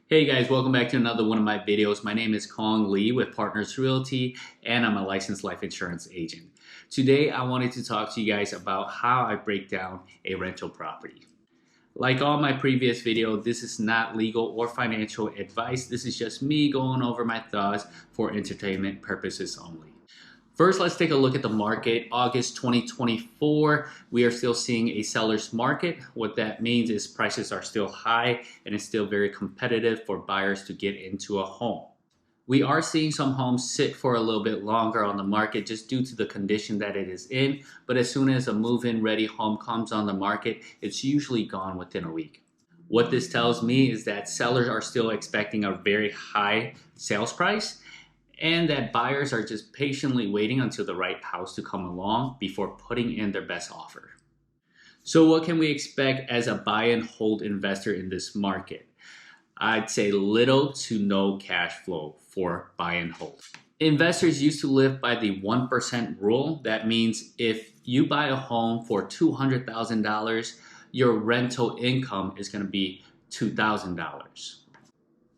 Hey guys, welcome back to another one of my videos. My name is Kong Lee with Partners Realty and I'm a licensed life insurance agent. Today I wanted to talk to you guys about how I break down a rental property. Like all my previous videos, this is not legal or financial advice. This is just me going over my thoughts for entertainment purposes only. First, let's take a look at the market. August 2024, we are still seeing a seller's market. What that means is prices are still high and it's still very competitive for buyers to get into a home. We are seeing some homes sit for a little bit longer on the market just due to the condition that it is in, but as soon as a move-in ready home comes on the market, it's usually gone within a week. What this tells me is that sellers are still expecting a very high sales price and that buyers are just patiently waiting until the right house to come along before putting in their best offer. So what can we expect as a buy and hold investor in this market? I'd say little to no cash flow for buy and hold. Investors used to live by the 1% rule. That means if you buy a home for $200,000, your rental income is going to be $2,000.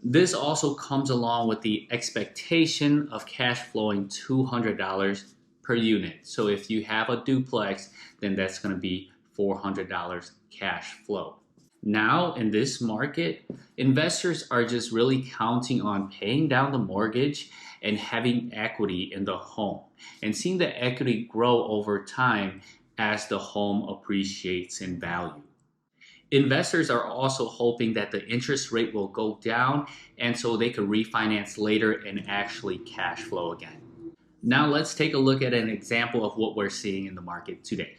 This also comes along with the expectation of cash flowing $200 per unit. So if you have a duplex, then that's going to be $400 cash flow. Now in this market, investors are just really counting on paying down the mortgage and having equity in the home and seeing the equity grow over time as the home appreciates in value. Investors are also hoping that the interest rate will go down and so they could refinance later and actually cash flow again. Now let's take a look at an example of what we're seeing in the market today.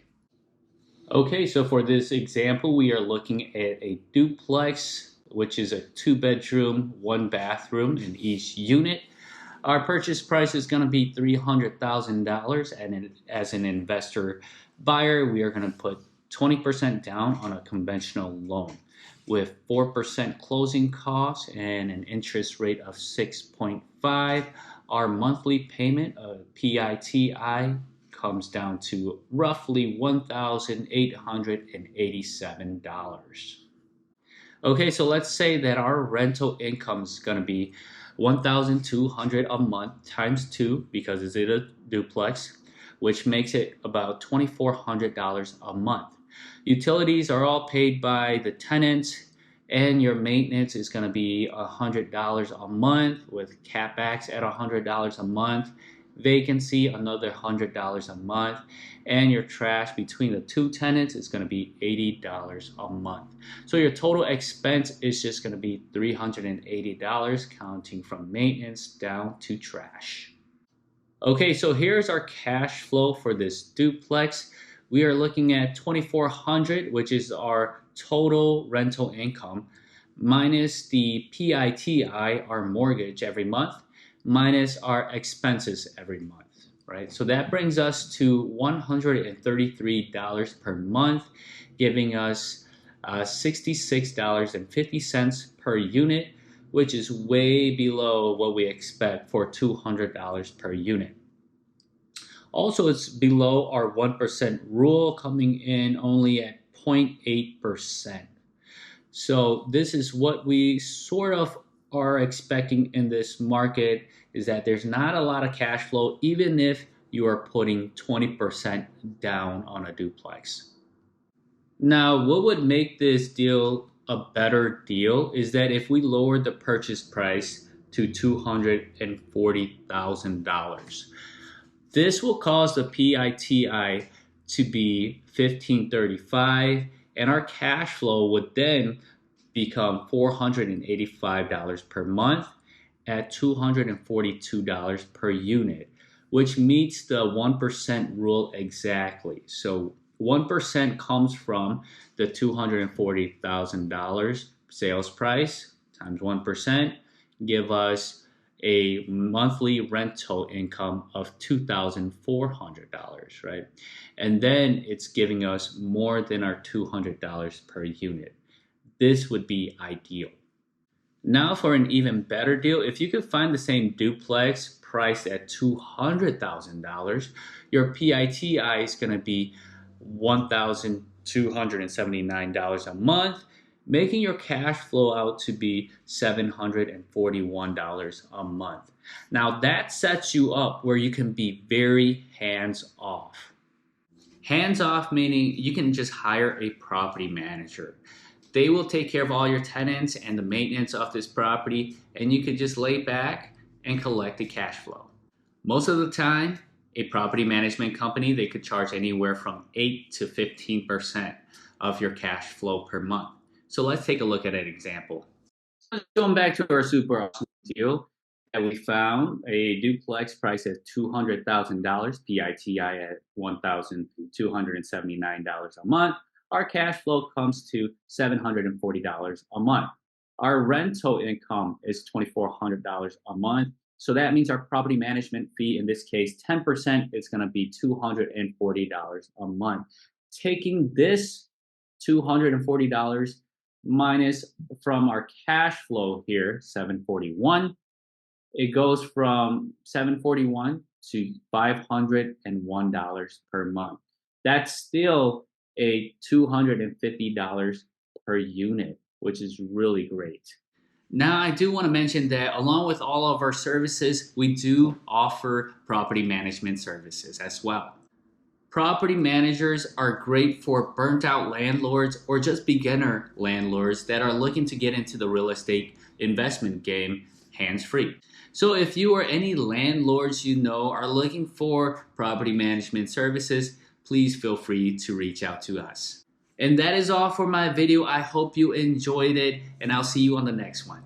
Okay, so for this example, we are looking at a duplex, which is a 2-bedroom, 1-bathroom in each unit. Our purchase price is going to be $300,000, and as an investor buyer, we are going to put 20% down on a conventional loan with 4% closing costs and an interest rate of 6.5. Our monthly payment of PITI comes down to roughly $1,887. Okay, so let's say that our rental income is going to be $1,200 a month times 2 because it's a duplex, which makes it about $2,400 a month. Utilities are all paid by the tenants, and your maintenance is going to be $100 a month with CapEx at $100 a month, vacancy another $100 a month, and your trash between the two tenants is going to be $80 a month. So your total expense is just going to be $380, counting from maintenance down to trash. Okay, so here's our cash flow for this duplex. We are looking at $2,400, which is our total rental income, minus the PITI, our mortgage every month, minus our expenses every month, right? So that brings us to $133 per month, giving us $66.50 per unit, which is way below what we expect for $200 per unit. Also, it's below our 1% rule, coming in only at 0.8%. So this is what we sort of are expecting in this market, is that there's not a lot of cash flow, even if you are putting 20% down on a duplex. Now, what would make this deal a better deal is that if we lowered the purchase price to $240,000. This will cause the PITI to be $1,535, and our cash flow would then become $485 per month at $242 per unit, which meets the 1% rule exactly. So 1% comes from the $240,000 sales price times 1%, give us a monthly rental income of $2,400, right? And then it's giving us more than our $200 per unit. This would be ideal. Now for an even better deal, if you could find the same duplex priced at $200,000, your PITI is going to be $1,279 a month, making your cash flow out to be $741 a month. Now that sets you up where you can be very hands off. Hands off meaning you can just hire a property manager. They will take care of all your tenants and the maintenance of this property, and you could just lay back and collect the cash flow. Most of the time, a property management company, they could charge anywhere from 8 to 15% of your cash flow per month. So let's take a look at an example. Going back to our super awesome deal, that we found a duplex priced at $200,000, PITI at $1,279 a month. Our cash flow comes to $740 a month. Our rental income is $2,400 a month. So that means our property management fee, in this case, 10% is going to be $240 a month. Taking this $240 minus from our cash flow here, $741, it goes from $741 to $501 per month. That's still a $250 per unit, which is really great. Now, I do want to mention that along with all of our services, we do offer property management services as well. Property managers are great for burnt out landlords or just beginner landlords that are looking to get into the real estate investment game hands-free. So if you or any landlords you know are looking for property management services, please feel free to reach out to us. And that is all for my video. I hope you enjoyed it, and I'll see you on the next one.